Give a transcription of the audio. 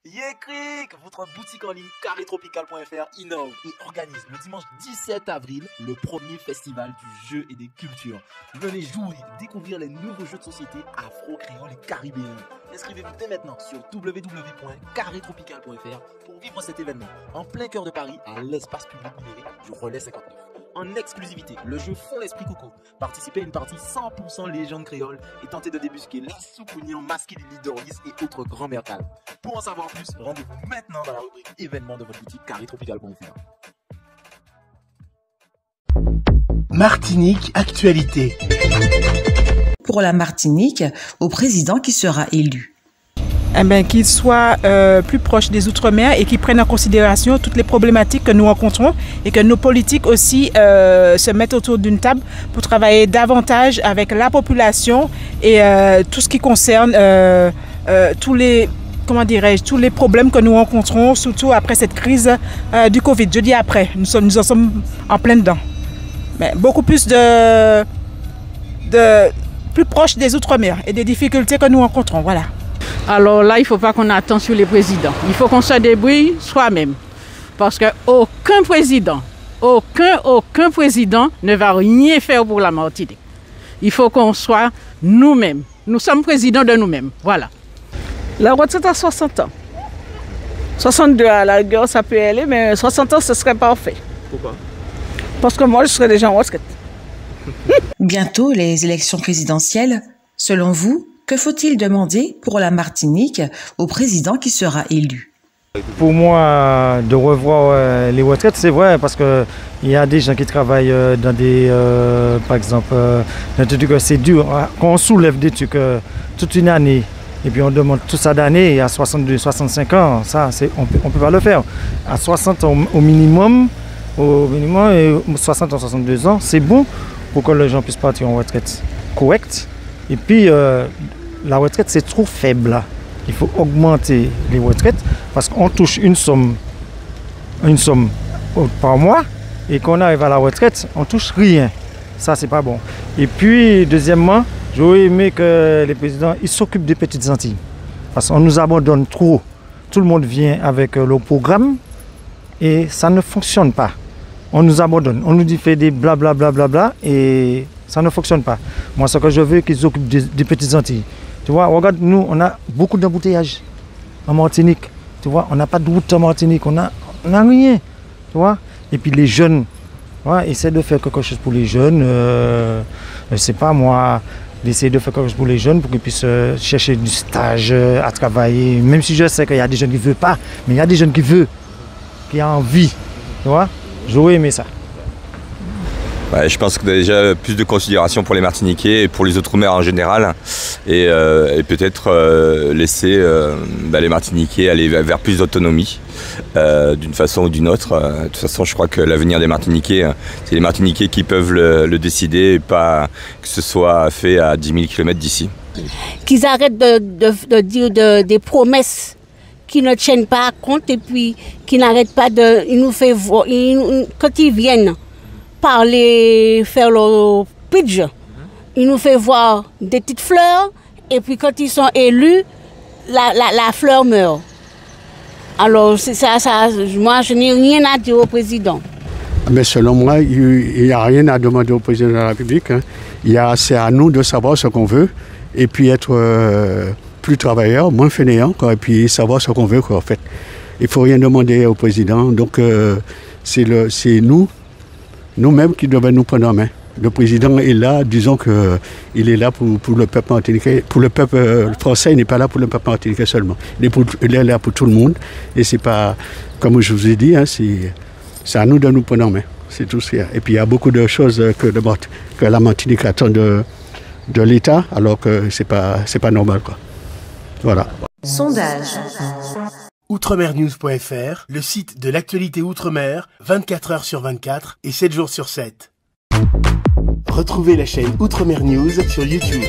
Yécric, votre boutique en ligne carretropical.fr innove et organise le dimanche 17 avril le premier festival du jeu et des cultures. Venez jouer, découvrir les nouveaux jeux de société afro-créoles et caribéens. Inscrivez-vous dès maintenant sur www.carretropical.fr pour vivre cet événement en plein cœur de Paris à l'espace public numérique du Relais 59. En exclusivité, le jeu Fond l'Esprit Coco. Participez à une partie 100% légende créole et tentez de débusquer les soukouniens masqués des Lidoris et autres grands mercals. Pour en savoir plus, rendez-vous maintenant dans la rubrique événements de votre boutique carretropical.fr. Martinique Actualité. Pour la Martinique, au président qui sera élu. Qu'il soit plus proche des Outre-mer et qu'il prenne en considération toutes les problématiques que nous rencontrons et que nos politiques aussi se mettent autour d'une table pour travailler davantage avec la population et tout ce qui concerne tous les problèmes que nous rencontrons, surtout après cette crise du Covid. Je dis après, nous en sommes en plein dedans. Mais beaucoup plus plus proche des Outre-mer et des difficultés que nous rencontrons, voilà. Alors là, il ne faut pas qu'on attende sur les présidents. Il faut qu'on se débrouille soi-même. Parce qu'aucun président ne va rien faire pour la Martinique. Il faut qu'on soit nous-mêmes. Nous sommes présidents de nous-mêmes. Voilà. La retraite à 60 ans. 62 à la rigueur, ça peut aller, mais 60 ans, ce serait parfait. Pourquoi? Parce que moi, je serais déjà en retraite. Bientôt les élections présidentielles. Selon vous, que faut-il demander pour la Martinique au président qui sera élu? Pour moi, de revoir les retraites, c'est vrai, parce qu'il y a des gens qui travaillent dans des, par exemple, dans des trucs, c'est dur. Quand on soulève des trucs toute une année, et puis on demande tout ça d'année, à 62, 65 ans, ça, on peut pas le faire. À 60 ans au minimum, et 60 ans, 62 ans, c'est bon pour que les gens puissent partir en retraite correcte. Et puis, la retraite, c'est trop faible. Il faut augmenter les retraites parce qu'on touche une somme par mois et quand on arrive à la retraite, on touche rien. Ça, c'est pas bon. Et puis, deuxièmement, j'aurais aimé que les présidents s'occupent des petites Antilles parce qu'on nous abandonne trop. Tout le monde vient avec le programme et ça ne fonctionne pas. On nous abandonne. On nous dit fait des blablabla et ça ne fonctionne pas. Moi, ce que je veux, qu'ils s'occupent des petites Antilles. Tu vois, regarde, nous, on a beaucoup d'embouteillages en Martinique. Tu vois, on n'a pas de route en Martinique, on n'a rien. Tu vois, et puis les jeunes, ouais, essaie de faire quelque chose pour les jeunes. Je sais pas moi, d'essayer de faire quelque chose pour les jeunes pour qu'ils puissent chercher du stage à travailler. Même si je sais qu'il y a des jeunes qui ne veulent pas, mais il y a des jeunes qui veulent, qui ont envie. Tu vois, j'aurais aimé ça. Ouais, je pense que déjà plus de considération pour les Martiniquais et pour les Outre-mer en général et peut-être laisser les Martiniquais aller vers plus d'autonomie d'une façon ou d'une autre. De toute façon, je crois que l'avenir des Martiniquais, c'est les Martiniquais qui peuvent le décider et pas que ce soit fait à 10 000 km d'ici. Qu'ils arrêtent de dire des promesses qui ne tiennent pas compte et puis qui n'arrêtent pas de... Ils nous font voir, quand ils viennent parler, faire leur pitch, ils nous font voir des petites fleurs et puis quand ils sont élus, la fleur meurt. Alors c'est ça, moi je n'ai rien à dire au président. Mais selon moi, il n'y a rien à demander au président de la République. C'est à nous de savoir ce qu'on veut et puis être plus travailleur, moins fainéant, et puis savoir ce qu'on veut, en fait. Il ne faut rien demander au président, donc c'est nous-mêmes qui devons nous prendre en main. Le président est là, disons qu'il est là pour le peuple martiniquais. Pour le peuple français, il n'est pas là pour le peuple martiniquais seulement. Il est là pour tout le monde. Et c'est pas, comme je vous ai dit, c'est à nous de nous prendre en main. C'est tout ce qu'il y a. Et puis il y a beaucoup de choses que la Martinique attend de l'État, alors que c'est pas normal, quoi. Voilà. Sondage. Outremernews.fr, le site de l'actualité Outre-mer, 24 heures sur 24 et 7 jours sur 7. Retrouvez la chaîne Outremer News sur YouTube.